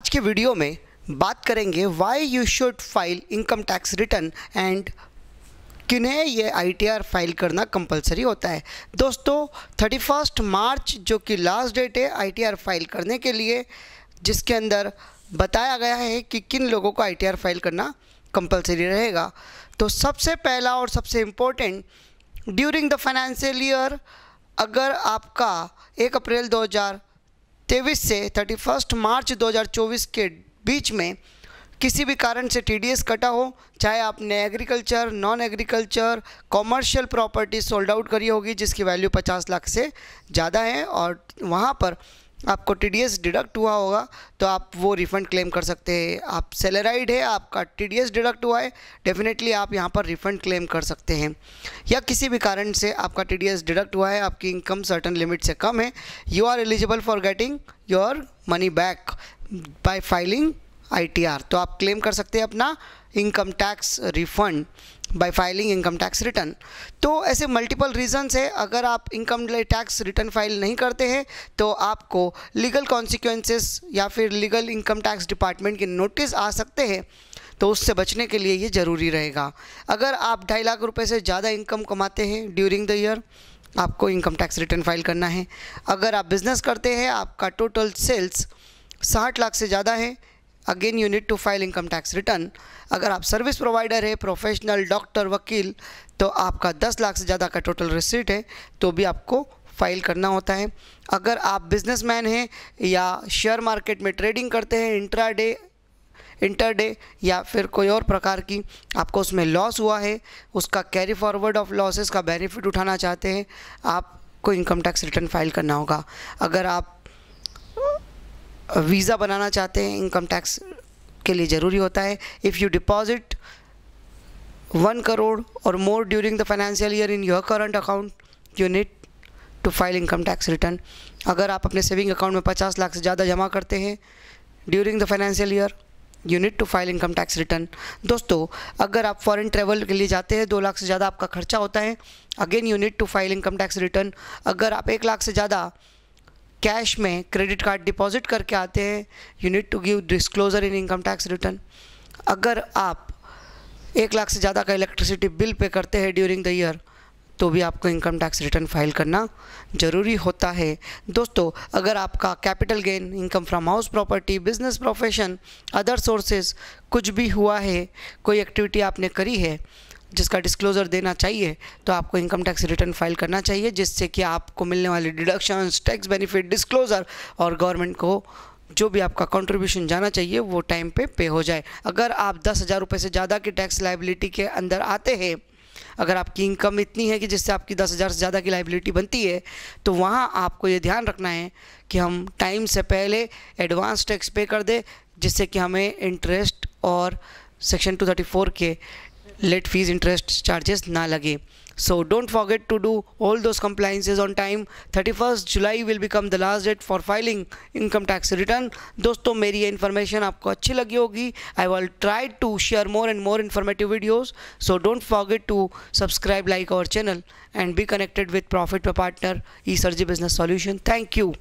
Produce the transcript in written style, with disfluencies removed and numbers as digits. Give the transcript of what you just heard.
आज के वीडियो में बात करेंगे why you should file income tax return and किन्हें ये ITR फाइल करना कंपलसरी होता है। दोस्तों 31 मार्च जो कि लास्ट डेट है ITR फाइल करने के लिए, जिसके अंदर बताया गया है कि किन लोगों को ITR फाइल करना कंपलसरी रहेगा। तो सबसे पहला और सबसे important, during the financial year अगर आपका 1 अप्रैल 2023 से 31 मार्च 2024 के बीच में किसी भी कारण से TDS कटा हो, चाहे आपने agriculture, non agriculture, commercial property sold out करी होगी जिसकी वैल्यू 50 लाख से ज़्यादा है और वहाँ पर आपको TDS डिडक्ट हुआ होगा, तो आप वो रिफ़ंड क्लेम कर सकते हैं। आप सैलराइड है, आपका TDS डिडक्ट हुआ है, डेफिनेटली आप यहाँ पर रिफ़ंड क्लेम कर सकते हैं। या किसी भी कारण से आपका TDS डिडक्ट हुआ है, आपकी इनकम सर्टन लिमिट से कम है, you are eligible for getting your money back by filing ITR। तो आप क्लेम कर सकते हैं अपना income tax refund by filing income tax return. तो ऐसे मल्टीपल रीजंस है, अगर आप इनकम टैक्स रिटर्न फाइल नहीं करते हैं तो आपको लीगल कॉन्सिक्वेंसेस या फिर लीगल इनकम टैक्स डिपार्टमेंट के नोटिस आ सकते हैं, तो उससे बचने के लिए ये ज़रूरी रहेगा। अगर आप 2.5 लाख रुपए से ज़्यादा इनकम कमाते हैं ड्यूरिंग द ईयर, आपको इनकम टैक्स रिटर्न फाइल करना है। अगर आप बिज़नेस करते हैं, आपका टोटल सेल्स 60 लाख से ज़्यादा है, again you need to file income tax return. अगर आप सर्विस प्रोवाइडर है, प्रोफेशनल, डॉक्टर, वकील, तो आपका 10 लाख से ज़्यादा का टोटल रिसीट है तो भी आपको फाइल करना होता है। अगर आप बिजनेसमैन हैं या शेयर मार्केट में ट्रेडिंग करते हैं, इंटरडे या फिर कोई और प्रकार की आपको उसमें लॉस हुआ है, उसका कैरी फॉरवर्ड ऑफ लॉसेस का बेनिफिट उठाना चाहते हैं, आपको इनकम टैक्स रिटर्न फाइल करना होगा। अगर आप वीज़ा बनाना चाहते हैं, इनकम टैक्स के लिए ज़रूरी होता है। इफ़ यू डिपॉजिट 1 करोड़ और more during the financial year in your current account, you need to file income tax return. अगर आप अपने सेविंग अकाउंट में 50 लाख से ज़्यादा जमा करते हैं during the financial year, you need to file income tax return. दोस्तों अगर आप फॉरेन ट्रैवल के लिए जाते हैं, 2 लाख से ज़्यादा आपका खर्चा होता है, again you need to file income tax return. अगर आप 1 लाख से ज़्यादा कैश में क्रेडिट कार्ड डिपॉजिट करके आते हैं, you need to give disclosure in income tax return. अगर आप 1 लाख से ज़्यादा का इलेक्ट्रिसिटी बिल पे करते हैं ड्यूरिंग द ईयर, तो भी आपको इनकम टैक्स रिटर्न फाइल करना ज़रूरी होता है। दोस्तों अगर आपका capital gain, income from house property, business, profession, other sources कुछ भी हुआ है, कोई एक्टिविटी आपने करी है जिसका डिस्क्लोज़र देना चाहिए, तो आपको इनकम टैक्स रिटर्न फाइल करना चाहिए, जिससे कि आपको मिलने वाली डिडक्शंस, टैक्स बेनिफिट, डिस्क्लोज़र और गवर्नमेंट को जो भी आपका कंट्रीब्यूशन जाना चाहिए वो टाइम पे हो जाए। अगर आप 10,000 रुपये से ज़्यादा की टैक्स लायबिलिटी के अंदर आते हैं, अगर आपकी इनकम इतनी है कि जिससे आपकी 10,000 से ज़्यादा की लायबिलिटी बनती है, तो वहाँ आपको ये ध्यान रखना है कि हम टाइम से पहले एडवांस टैक्स पे कर दें, जिससे कि हमें इंटरेस्ट और सेक्शन 234 के लेट फीस इंटरेस्ट चार्जेस ना लगे। So don't forget to do all those compliances on time. 31 July will become the last date for filing income tax return. दोस्तों मेरी ये इन्फॉर्मेशन आपको अच्छी लगी होगी। I will try to share more and more informative videos, so don't forget to subscribe, like our channel and be connected with profit पे partner ESRG business solution. Thank you.